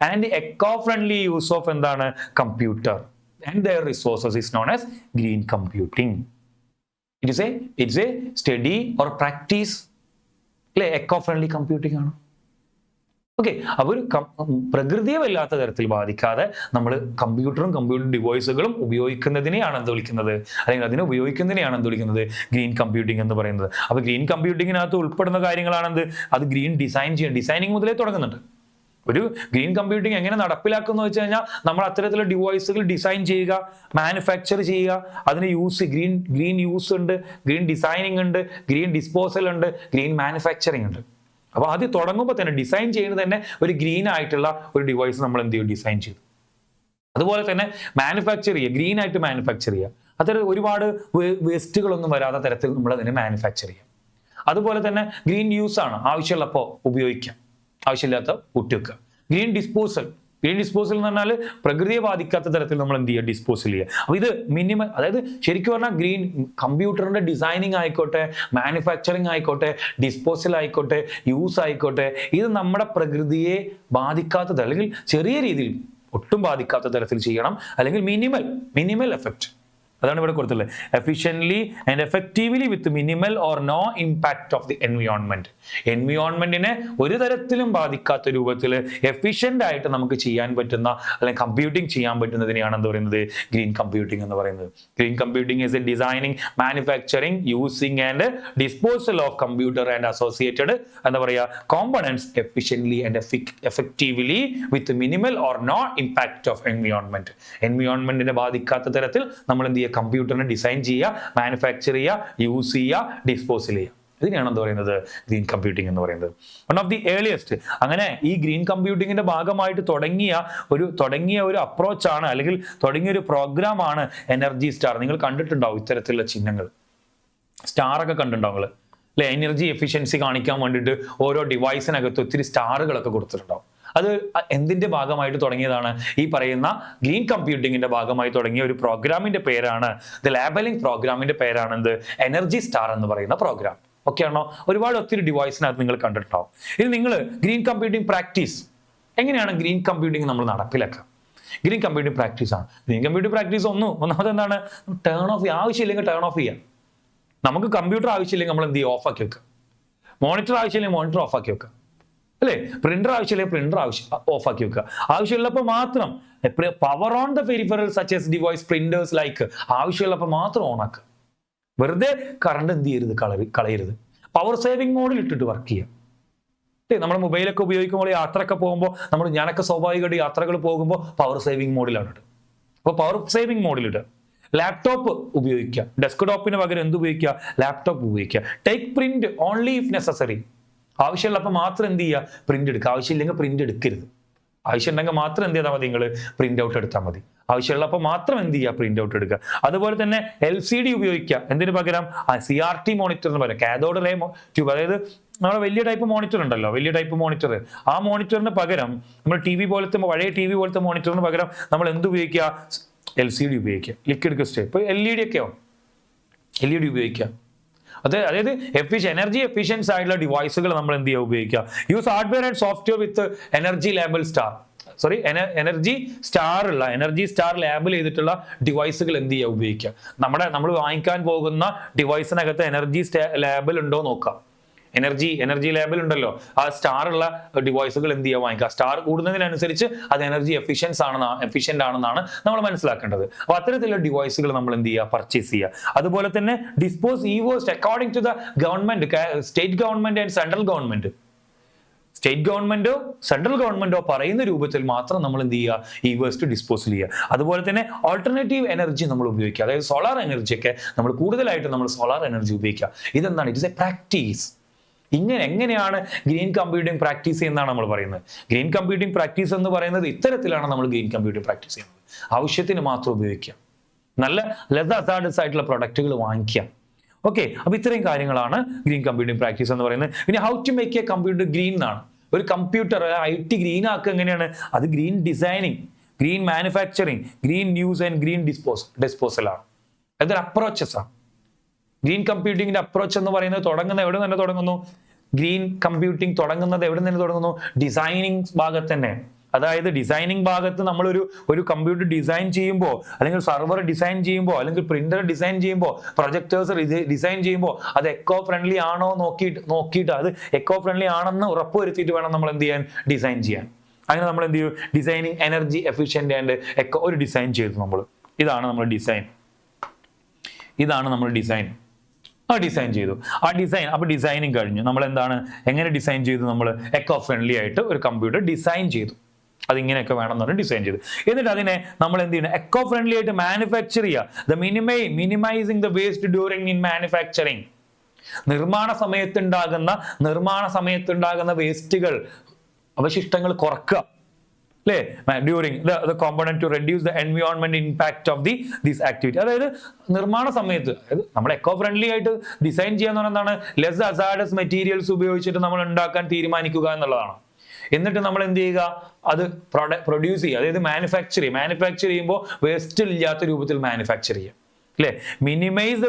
and eco friendly use of എന്താണ്, computer and their resources is known as green computing. It is a study or practice, eco-friendly computing ആണ്. ഓക്കെ. അപ്പോൾ ഒരു പ്രകൃതിയെ വല്ലാത്ത തരത്തിൽ ബാധിക്കാതെ നമ്മൾ കമ്പ്യൂട്ടറും കമ്പ്യൂട്ടർ ഡിവൈസുകളും ഉപയോഗിക്കുന്നതിനെയാണ് എന്ത് വിളിക്കുന്നത്, അല്ലെങ്കിൽ അതിനെ ഉപയോഗിക്കുന്നതിനെയാണ് എന്ത് വിളിക്കുന്നത്, ഗ്രീൻ കമ്പ്യൂട്ടിംഗ് എന്ന് പറയുന്നത്. അപ്പോൾ ഗ്രീൻ കമ്പ്യൂട്ടിങ്ങിനകത്ത് ഉൾപ്പെടുന്ന കാര്യങ്ങളാണെന്ത്, അത് ഗ്രീൻ ഡിസൈനിങ് മുതലേ തുടങ്ങുന്നുണ്ട്. ഒരു ഗ്രീൻ കമ്പ്യൂട്ടിംഗ് എങ്ങനെ നടപ്പിലാക്കുന്നു വെച്ച് കഴിഞ്ഞാൽ നമ്മൾ അത്തരത്തിലുള്ള ഡിവൈസുകൾ ഡിസൈൻ ചെയ്യുക, മാനുഫാക്ചർ ചെയ്യുക, അതിന് ഗ്രീൻ യൂസ് ഉണ്ട്, ഗ്രീൻ ഡിസൈനിങ് ഉണ്ട്, ഗ്രീൻ ഡിസ്പോസൽ ഉണ്ട്, ഗ്രീൻ മാനുഫാക്ചറിങ് ഉണ്ട്. അപ്പൊ ആദ്യം തുടങ്ങുമ്പോൾ തന്നെ ഡിസൈൻ ചെയ്യുന്നത് തന്നെ ഒരു ഗ്രീൻ ആയിട്ടുള്ള ഒരു ഡിവൈസ് നമ്മൾ എന്ത് ചെയ്യും, ഡിസൈൻ ചെയ്തു. അതുപോലെ തന്നെ മാനുഫാക്ചർ ചെയ്യുക, ഗ്രീൻ ആയിട്ട് മാനുഫാക്ചർ ചെയ്യുക, അത്തരം ഒരുപാട് വേസ്റ്റുകളൊന്നും വരാത്ത തരത്തിൽ നമ്മൾ അതിനെ മാനുഫാക്ചർ ചെയ്യാം. അതുപോലെ തന്നെ ഗ്രീൻ യൂസ് ആണ്, ആവശ്യമുള്ളപ്പോൾ ഉപയോഗിക്കാം, ആവശ്യമില്ലാത്ത വിട്ടുവെക്കുക. ഗ്രീൻ ഡിസ്പോസൽ എന്ന് പറഞ്ഞാൽ പ്രകൃതിയെ ബാധിക്കാത്ത തരത്തിൽ നമ്മൾ എന്ത് ചെയ്യുക, ഡിസ്പോസൽ ചെയ്യുക. അപ്പൊ ഇത് മിനിമം, അതായത് ശരിക്കും പറഞ്ഞാൽ ഗ്രീൻ കമ്പ്യൂട്ടറിന്റെ ഡിസൈനിങ് ആയിക്കോട്ടെ, മാനുഫാക്ചറിങ് ആയിക്കോട്ടെ, ഡിസ്പോസൽ ആയിക്കോട്ടെ, യൂസ് ആയിക്കോട്ടെ, ഇത് നമ്മുടെ പ്രകൃതിയെ ബാധിക്കാത്ത, അല്ലെങ്കിൽ ചെറിയ രീതിയിൽ ഒട്ടും ബാധിക്കാത്ത തരത്തിൽ ചെയ്യണം, അല്ലെങ്കിൽ മിനിമൽ എഫക്റ്റ്. അതാണ് ഇവിടെ കൊടുത്തുള്ളത്. Efficiently and effectively with minimal or no impact of the environment. എൻവയോൺമെന്റിനെ ഒരു തരത്തിലും ബാധിക്കാത്ത രൂപത്തിൽ എഫിഷ്യൻ്റ് ആയിട്ട് നമുക്ക് ചെയ്യാൻ പറ്റുന്ന, അല്ലെങ്കിൽ കമ്പ്യൂട്ടിംഗ് ചെയ്യാൻ പറ്റുന്നതിനെയാണ് എന്ത് പറയുന്നത്, ഗ്രീൻ കമ്പ്യൂട്ടിംഗ് എന്ന് പറയുന്നത്. Green computing is a designing, manufacturing, using and disposal of computer and associated എന്താ പറയുക components efficiently and effectively with minimal or no impact of environment. എൻവയോൺമെന്റിനെ ബാധിക്കാത്ത തരത്തിൽ നമ്മൾ എന്ത് ചെയ്യുക, കമ്പ്യൂട്ടറിനെ ഡിസൈൻ ചെയ്യുക, മാനുഫാക്ചർ ചെയ്യുക, യൂസ് ചെയ്യുക, ഡിസ്പോസൽ ചെയ്യുക. ഇതിനെയാണ് എന്ത് പറയുന്നത്, ഗ്രീൻ കമ്പ്യൂട്ടിംഗ് എന്ന് പറയുന്നത്. വൺ ഓഫ് ദി ഏർലിയസ്റ്റ്, അങ്ങനെ ഈ ഗ്രീൻ കമ്പ്യൂട്ടിങ്ങിന്റെ ഭാഗമായിട്ട് തുടങ്ങിയ ഒരു അപ്രോച്ചാണ്, അല്ലെങ്കിൽ തുടങ്ങിയ ഒരു പ്രോഗ്രാമാണ് എനർജി സ്റ്റാർ. നിങ്ങൾ കണ്ടിട്ടുണ്ടാവും ഇത്തരത്തിലുള്ള ചിഹ്നങ്ങൾ, സ്റ്റാറൊക്കെ കണ്ടിട്ടുണ്ടാവും അല്ലെ? എനർജി എഫിഷ്യൻസി കാണിക്കാൻ വേണ്ടിയിട്ട് ഓരോ ഡിവൈസിനകത്ത് ഒത്തിരി സ്റ്റാറുകളൊക്കെ കൊടുത്തിട്ടുണ്ടാവും. അത് എന്തിന്റെ ഭാഗമായിട്ട് തുടങ്ങിയതാണ്? ഈ പറയുന്ന ഗ്രീൻ കമ്പ്യൂട്ടിങ്ങിന്റെ ഭാഗമായി തുടങ്ങിയ ഒരു പ്രോഗ്രാമിന്റെ പേരാണ്, ദ ലാബലിംഗ് പ്രോഗ്രാമിന്റെ പേരാണ് എന്ത്? എനർജി സ്റ്റാർ എന്ന് പറയുന്ന പ്രോഗ്രാം. ഓക്കെ ആണോ? ഒത്തിരി ഡിവൈസിനകത്ത് നിങ്ങൾ കണ്ടിട്ടുണ്ടാവും. ഇനി നിങ്ങൾ ഗ്രീൻ കമ്പ്യൂട്ടിംഗ് പ്രാക്ടീസ്, എങ്ങനെയാണ് ഗ്രീൻ കമ്പ്യൂട്ടിംഗ് നമ്മൾ നടപ്പിലാക്കുക? ഗ്രീൻ കമ്പ്യൂട്ടിംഗ് പ്രാക്ടീസ് ആണ്. ഗ്രീൻ കമ്പ്യൂട്ടിംഗ് പ്രാക്ടീസ് ഒന്നാമത് എന്താണ്? ടേൺ ഓഫ് ചെയ്യുക. ആവശ്യമില്ലെങ്കിൽ ടേൺ ഓഫ് ചെയ്യാം. നമുക്ക് കമ്പ്യൂട്ടർ ആവശ്യമില്ലെങ്കിൽ നമ്മൾ എന്ത് ചെയ്യുക? ഓഫ് ആക്കി വെക്കുക. മോണിറ്റർ ആവശ്യമില്ലെങ്കിൽ മോണിറ്റർ ഓഫ് ആക്കി വെക്കുക, അല്ലേ? പ്രിന്റർ ആവശ്യമില്ലെങ്കിൽ പ്രിന്റർ ഓഫ് ആക്കി വെക്കുക. ആവശ്യമുള്ളപ്പോൾ മാത്രം power on the peripheral such as device printers like, ആവശ്യമുള്ളപ്പോൾ മാത്രം ഓൺ ആക്കുക. വെറുതെ കറണ്ട് എന്ത് ചെയ്യരുത്? കളയരുത്. പവർ സേവിങ് മോഡിൽ ഇട്ടിട്ട് വർക്ക് ചെയ്യാം. നമ്മൾ മൊബൈലൊക്കെ ഉപയോഗിക്കുമ്പോൾ യാത്രയൊക്കെ പോകുമ്പോൾ ഞാനൊക്കെ സ്വാഭാവികമായിട്ട് യാത്രകൾ പോകുമ്പോൾ പവർ സേവിങ് മോഡിലാണ് ഇടുക. അപ്പോൾ പവർ സേവിങ് മോഡിലിടുക. ലാപ്ടോപ്പ് ഉപയോഗിക്കുക. ഡെസ്ക്ടോപ്പിന് പകരം എന്ത് ഉപയോഗിക്കുക? ലാപ്ടോപ്പ് ഉപയോഗിക്കുക. Take print only if necessary. ആവശ്യമുള്ളപ്പോൾ മാത്രം എന്ത് ചെയ്യുക? പ്രിന്റ് എടുക്കുക. ആവശ്യമില്ലെങ്കിൽ പ്രിന്റ് എടുക്കരുത്. ആവശ്യമുണ്ടെങ്കിൽ മാത്രം എന്ത് ചെയ്താൽ മതി? നിങ്ങൾ പ്രിന്റ് ഔട്ട് എടുത്താൽ മതി. ആവശ്യമുള്ളപ്പോൾ മാത്രം എന്ത് ചെയ്യുക? പ്രിന്റ് ഔട്ട് എടുക്കുക. അതുപോലെ തന്നെ LCD ഉപയോഗിക്കുക. എന്തിനു പകരം? CRT മോണിറ്ററിന് പകരം കാഥോഡ് റേ ട്യൂബ്, അതായത് നമ്മുടെ വലിയ ടൈപ്പ് മോണിറ്റർ ഉണ്ടല്ലോ, വലിയ ടൈപ്പ് മോണിറ്റർ, ആ മോണിറ്ററിന് പകരം നമ്മൾ TV പോലത്തെ, പഴയ TV പോലത്തെ മോണിറ്ററിന് പകരം നമ്മൾ എന്ത് ഉപയോഗിക്കുക? LCD ഉപയോഗിക്കുക. Liquid crystal. ഇപ്പോൾ LED ഒക്കെ ആവും. LED ഉപയോഗിക്കുക. അതായത് എനർജി എഫിഷ്യൻസ് ആയിട്ടുള്ള ഡിവൈസുകൾ നമ്മൾ എന്ത് ചെയ്യുക? ഉപയോഗിക്കുക. Use hardware and software with energy label star, energy star label ചെയ്തിട്ടുള്ള ഡിവൈസുകൾ എന്ത് ചെയ്യുക? ഉപയോഗിക്കുക. നമ്മൾ വാങ്ങിക്കാൻ പോകുന്ന ഡിവൈസിനകത്ത് എനർജി ലേബൽ ഉണ്ടോ നോക്കാം. എനർജി ലേബൽ ഉണ്ടല്ലോ, ആ സ്റ്റാർ ഉള്ള ഡിവൈസുകൾ എന്ത് ചെയ്യുക? വാങ്ങിക്കുക. സ്റ്റാർ കൂടുന്നതിനനുസരിച്ച് അത് എനർജി എഫിഷ്യന്റ് ആണെന്നാണ് നമ്മൾ മനസ്സിലാക്കേണ്ടത്. അപ്പൊ അത്തരത്തിലുള്ള ഡിവൈസുകൾ നമ്മൾ എന്ത് ചെയ്യുക? പർച്ചേസ് ചെയ്യുക. അതുപോലെ തന്നെ dispose waste according to the government, state government and central government. State ഗവൺമെന്റോ സെൻട്രൽ ഗവൺമെന്റോ പറയുന്ന രൂപത്തിൽ മാത്രം നമ്മൾ എന്ത് ചെയ്യുക? ഈ വേസ്റ്റ് ഡിസ്പോസൽ ചെയ്യുക. അതുപോലെ തന്നെ ഓൾട്ടർനേറ്റീവ് എനർജി നമ്മൾ ഉപയോഗിക്കുക. അതായത് സോളാർ എനർജി ഒക്കെ നമ്മൾ കൂടുതലായിട്ട് സോളാർ എനർജി ഉപയോഗിക്കുക. ഇതെന്താണ്? It is A practice. എങ്ങനെയാണ് ഗ്രീൻ കമ്പ്യൂട്ടിംഗ് പ്രാക്ടീസ് ചെയ്യുന്നതാണ് നമ്മൾ പറയുന്നത്. ഗ്രീൻ കമ്പ്യൂട്ടിംഗ് പ്രാക്ടീസ് എന്ന് പറയുന്നത് ഇത്തരത്തിലാണ് നമ്മൾ ഗ്രീൻ കമ്പ്യൂട്ടിംഗ് പ്രാക്ടീസ് ചെയ്യുന്നത്. ആവശ്യത്തിന് മാത്രം ഉപയോഗിക്കാം. നല്ല ലെസ് ഹസാർഡസ് ആയിട്ടുള്ള പ്രൊഡക്റ്റുകൾ വാങ്ങിക്കാം. ഓക്കെ, അപ്പൊ ഇത്രയും കാര്യങ്ങളാണ് ഗ്രീൻ കമ്പ്യൂട്ടിംഗ് പ്രാക്ടീസ് എന്ന് പറയുന്നത്. പിന്നെ how to make a computer green എന്നാണ്. ഒരു കമ്പ്യൂട്ടർ IT ഗ്രീൻ ആക്കുക എങ്ങനെയാണ്? അത് green designing, green manufacturing, green use and green ഡിസ്പോസലാണ്. അതൊരു അപ്രോച്ചസ് ആണ്. ഗ്രീൻ കമ്പ്യൂട്ടിങ്ങിന്റെ അപ്രോച്ച് എന്ന് പറയുന്നത് തുടങ്ങുന്നത് എവിടെ നിന്ന് തുടങ്ങുന്നു? ഗ്രീൻ കമ്പ്യൂട്ടിംഗ് തുടങ്ങുന്നത് എവിടെ നിന്ന് തുടങ്ങുന്നു? ഡിസൈനിങ് ഭാഗത്ത് തന്നെ. അതായത് ഡിസൈനിങ് ഭാഗത്ത് ഒരു കമ്പ്യൂട്ടർ ഡിസൈൻ ചെയ്യുമ്പോൾ, അല്ലെങ്കിൽ സർവർ ഡിസൈൻ ചെയ്യുമ്പോൾ, അല്ലെങ്കിൽ പ്രിന്റർ ഡിസൈൻ ചെയ്യുമ്പോൾ, പ്രൊജക്ടേഴ്സ് ഡിസൈൻ ചെയ്യുമ്പോൾ അത് എക്കോ ഫ്രണ്ട്ലി ആണോ നോക്കിയിട്ട് അത് എക്കോ ഫ്രണ്ട്ലി ആണെന്ന് ഉറപ്പുവരുത്തിയിട്ട് വേണം നമ്മൾ എന്ത് ചെയ്യാൻ? ഡിസൈൻ ചെയ്യാൻ. അങ്ങനെ നമ്മൾ എന്ത് ചെയ്യും? Designing energy efficient and eco ഒരു ഡിസൈൻ ചെയ്തു നമ്മൾ. ഇതാണ് നമ്മൾ ഡിസൈൻ. ഡിസൈൻ ചെയ്തു. അപ്പൊ ഡിസൈനിങ് കഴിഞ്ഞു. നമ്മൾ എങ്ങനെ ഡിസൈൻ ചെയ്തു? നമ്മൾ എക്കോ ഫ്രണ്ട്ലി ആയിട്ട് ഒരു കമ്പ്യൂട്ടർ ഡിസൈൻ ചെയ്തു. അതിങ്ങനെയൊക്കെ വേണമെന്ന് പറഞ്ഞ് ഡിസൈൻ ചെയ്തു. എന്നിട്ട് അതിനെ നമ്മൾ എന്ത് ചെയ്യണം? എക്കോ ഫ്രണ്ട്ലി ആയിട്ട് മാനുഫാക്ചർ ചെയ്യുക. Minimising the waste during in manufacturing. നിർമ്മാണ സമയത്തുണ്ടാകുന്ന വേസ്റ്റുകൾ, അവശിഷ്ടങ്ങൾ കുറക്കുക. അല്ലേ? During the component to reduce the environment impact of this activity. അതായത് നിർമ്മാണ സമയത്ത് നമ്മൾ എക്കോ ഫ്രണ്ട്ലി ആയിട്ട് ഡിസൈൻ ചെയ്യാന്ന് പറഞ്ഞാൽ എന്താണ്? ലെസ് ഹസാർഡസ് മെറ്റീരിയൽസ് ഉപയോഗിച്ചിട്ട് നമ്മൾ ഉണ്ടാക്കാൻ തീരുമാനിക്കുക എന്നുള്ളതാണ്. എന്നിട്ട് നമ്മൾ എന്ത് ചെയ്യുക? അത് പ്രൊഡ്യൂസ് ചെയ്യുക. അതായത് മാനുഫാക്ചർ ചെയ്യുമ്പോൾ വേസ്റ്റ് ഇല്ലാത്ത രൂപത്തിൽ മാനുഫാക്ചർ ചെയ്യുക. അല്ലേ? Minimise the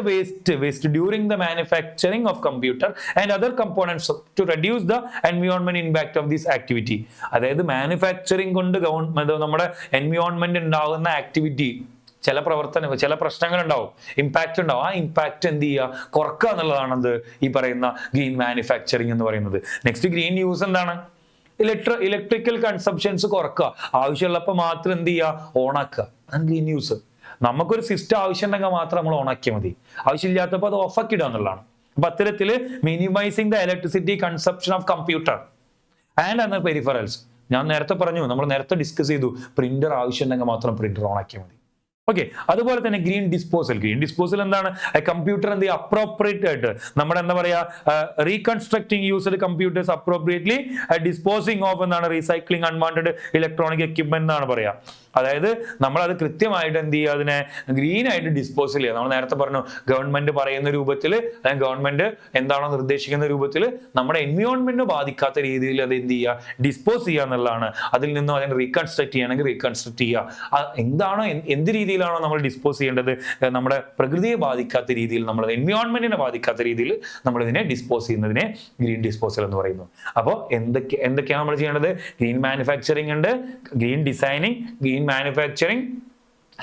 waste during the manufacturing of computer and other components to reduce the environment impact of this activity. അതായത് മാനുഫാക്ചറിങ് കൊണ്ട് നമ്മുടെ എൻവയോൺമെന്റ് ഉണ്ടാകുന്ന ആക്ടിവിറ്റി, ചില പ്രശ്നങ്ങൾ ഉണ്ടാവും, ഇമ്പാക്ട് ഉണ്ടാവും. ആ ഇമ്പാക്ട് എന്ത് ചെയ്യുക? കുറക്കുക എന്നുള്ളതാണ് ഈ പറയുന്ന ഗ്രീൻ മാനുഫാക്ചറിങ് എന്ന് പറയുന്നത്. നെക്സ്റ്റ് ഗ്രീൻ യൂസ് എന്താണ്? ഇലക്ട്രിക്കൽ കൺസംഷൻസ് കുറക്കുക. ആവശ്യമുള്ളപ്പോൾ മാത്രം എന്ത് ചെയ്യുക? ഓണാക്കുക. അതാണ് ഗ്രീൻ യൂസ്. നമുക്കൊരു സിസ്റ്റം ആവശ്യമുണ്ടെങ്കിൽ മാത്രം നമ്മൾ ഓണാക്കിയാൽ മതി. ആവശ്യമില്ലാത്തപ്പോൾ അത് ഓഫാക്കി ഇടുക എന്നുള്ളതാണ്. അപ്പൊ അത്തരത്തില് minimising the electricity consumption of computer and other peripherals. ഞാൻ നേരത്തെ പറഞ്ഞു, നമ്മൾ നേരത്തെ ഡിസ്കസ് ചെയ്തു, പ്രിന്റർ ആവശ്യമുണ്ടെങ്കിൽ മാത്രം പ്രിന്റർ ഓണാക്കിയാൽ മതി. ഓക്കെ. അതുപോലെ തന്നെ ഗ്രീൻ ഡിസ്പോസൽ എന്താണ്? കമ്പ്യൂട്ടർ എന്ത് ചെയ്യുക, അപ്രോപ്രിയേറ്റ് ആയിട്ട് നമ്മുടെ എന്താ പറയാ, reconstructing used computers appropriately disposing of എന്നാണ്, റീസൈക്ലിംഗ് അൺവാണ്ടഡ് ഇലക്ട്രോണിക് എക്യുപ്മെന്റ് എന്നാണ് പറയാ. അതായത് നമ്മൾ അത് കൃത്യമായിട്ട് എന്ത് ചെയ്യുക, അതിനെ ഗ്രീൻ ആയിട്ട് ഡിസ്പോസൽ ചെയ്യുക. നമ്മൾ നേരത്തെ പറഞ്ഞു, ഗവൺമെന്റ് പറയുന്ന രൂപത്തിൽ അല്ലെങ്കിൽ ഗവൺമെന്റ് എന്താണോ നിർദ്ദേശിക്കുന്ന രൂപത്തിൽ നമ്മുടെ എൻവയോൺമെന്റിനെ ബാധിക്കാത്ത രീതിയിൽ അത് എന്ത് ചെയ്യുക, ഡിസ്പോസ് ചെയ്യുക എന്നുള്ളതാണ്. അതിൽ നിന്നും അതിനെ റീകൺസ്ട്രക്ട് ചെയ്യണമെങ്കിൽ റീകൺസ്ട്രക്ട് ചെയ്യുക. എന്താണോ എന്ത് രീതിയിലാണോ നമ്മൾ ഡിസ്പോസ് ചെയ്യേണ്ടത്, നമ്മുടെ പ്രകൃതിയെ ബാധിക്കാത്ത രീതിയിൽ, നമ്മുടെ എൻവയോൺമെന്റിനെ ബാധിക്കാത്ത രീതിയിൽ നമ്മൾ ഇതിനെ ഡിസ്പോസ് ചെയ്യുന്നതിനെ ഗ്രീൻ ഡിസ്പോസൽ എന്ന് പറയുന്നു. അപ്പോൾ എന്തൊക്കെയാണ് നമ്മൾ ചെയ്യേണ്ടത്? ഗ്രീൻ മാനുഫാക്ചറിങ് ഉണ്ട്, green designing, green manufacturing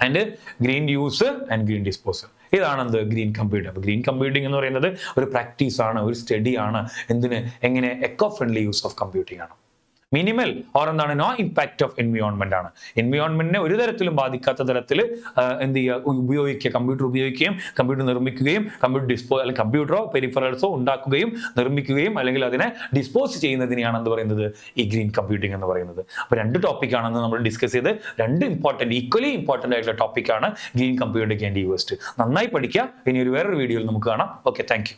and green use and green disposal. ഇതാണ് എന്ത്? Green computing. അപ്പോൾ ഗ്രീൻ കമ്പ്യൂട്ടിംഗ് എന്ന് പറയുന്നത് ഒരു പ്രാക്ടീസ് ആണ്, ഒരു സ്റ്റഡി ആണ്. എന്തിന്? എങ്ങനെ echo friendly use of computing ആണ്. മിനിമൽ ഓർ എന്താണ്, നോ ഇമ്പാക്ട് ഓഫ് എൻവയോൺമെന്റ് ആണ്. എൻവയോൺമെന്റിനെ ഒരു തരത്തിലും ബാധിക്കാത്ത തരത്തിൽ എന്ത് ചെയ്യുക, ഉപയോഗിക്കുക, കമ്പ്യൂട്ടർ ഉപയോഗിക്കുകയും കമ്പ്യൂട്ടർ നിർമ്മിക്കുകയും അല്ലെങ്കിൽ കമ്പ്യൂട്ടറോ പെരിഫറൽസോ ഉണ്ടാക്കുകയും നിർമ്മിക്കുകയും അല്ലെങ്കിൽ അതിനെ ഡിസ്പോസ് ചെയ്യുന്നതിനെയാണ് എന്ത് പറയുന്നത്, ഈ ഗ്രീൻ കമ്പ്യൂട്ടിംഗ് എന്ന് പറയുന്നത്. അപ്പോൾ രണ്ട് ടോപ്പിക്കാണെന്ന് നമ്മൾ ഡിസ്കസ് ചെയ്ത്, രണ്ട് ഈക്വലി ഇമ്പോർട്ടന്റ് ആയിട്ടുള്ള ടോപ്പിക്കാണ് ഗ്രീൻ കമ്പ്യൂട്ടിംഗ് ആൻഡ് യൂസ്ഡ്. നന്നായി പഠിക്കുക. ഇനി വേറൊരു വീഡിയോയിൽ നമുക്ക് കാണാം. Okay, thank you.